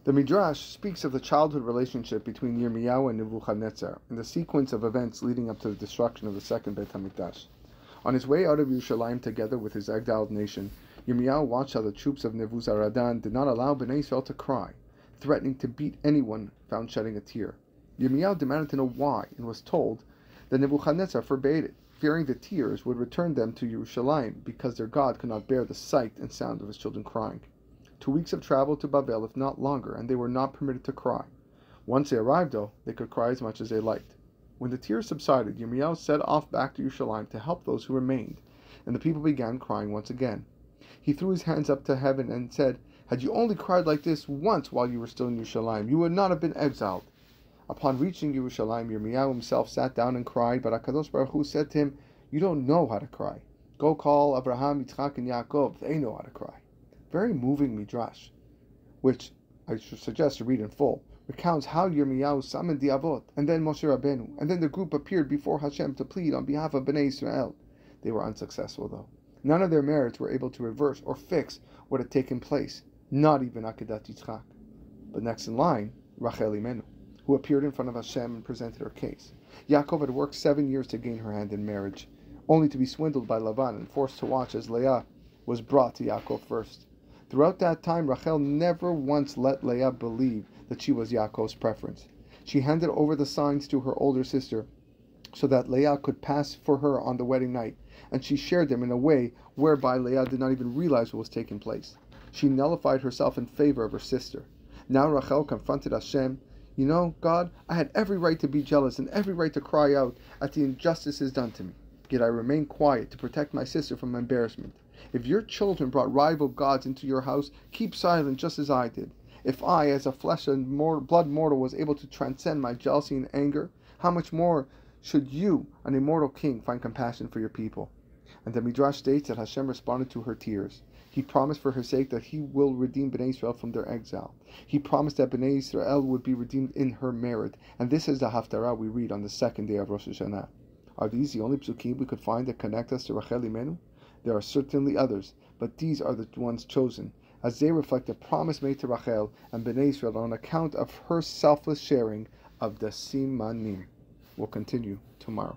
The Midrash speaks of the childhood relationship between Yirmiyahu and Nebuchadnezzar and the sequence of events leading up to the destruction of the second Beit HaMikdash. On his way out of Yerushalayim together with his exiled nation, Yirmiyahu watched how the troops of Nebuzaradan did not allow Bnei Israel to cry, threatening to beat anyone found shedding a tear. Yirmiyahu demanded to know why and was told that Nebuchadnezzar forbade it, fearing the tears would return them to Yerushalayim because their God could not bear the sight and sound of his children crying. 2 weeks of travel to Babel, if not longer, and they were not permitted to cry. Once they arrived, though, they could cry as much as they liked. When the tears subsided, Yirmiyahu set off back to Yerushalayim to help those who remained, and the people began crying once again. He threw his hands up to heaven and said, "Had you only cried like this once while you were still in Yerushalayim, you would not have been exiled." Upon reaching Yerushalayim, Yirmiyahu himself sat down and cried, but HaKadosh Baruch Hu said to him, "You don't know how to cry. Go call Abraham, Yitzchak, and Yaakov. They know how to cry." Very moving midrash, which I should suggest to read in full, recounts how Yirmiyahu summoned the Avot, and then Moshe Rabbeinu, and then the group appeared before Hashem to plead on behalf of Bnei Israel. They were unsuccessful, though. None of their merits were able to reverse or fix what had taken place, not even Akedat Yitzchak. But next in line, Rachel Imenu, who appeared in front of Hashem and presented her case. Yaakov had worked 7 years to gain her hand in marriage, only to be swindled by Lavan and forced to watch as Leah was brought to Yaakov first. Throughout that time, Rachel never once let Leah believe that she was Yaakov's preference. She handed over the signs to her older sister so that Leah could pass for her on the wedding night, and she shared them in a way whereby Leah did not even realize what was taking place. She nullified herself in favor of her sister. Now Rachel confronted Hashem. "You know, God, I had every right to be jealous and every right to cry out at the injustices done to me. Yet I remained quiet to protect my sister from embarrassment. If your children brought rival gods into your house, keep silent just as I did. If I, as a flesh and blood mortal, was able to transcend my jealousy and anger, how much more should you, an immortal king, find compassion for your people?" And the Midrash states that Hashem responded to her tears. He promised for her sake that he will redeem Bnei Israel from their exile. He promised that Bnei Israel would be redeemed in her merit. And this is the Haftarah we read on the second day of Rosh Hashanah. Are these the only psukim we could find that connect us to Rachel Imenu? There are certainly others, but these are the ones chosen, as they reflect the promise made to Rachel and Bnei Israel on account of her selfless sharing of the Simanim. We'll continue tomorrow.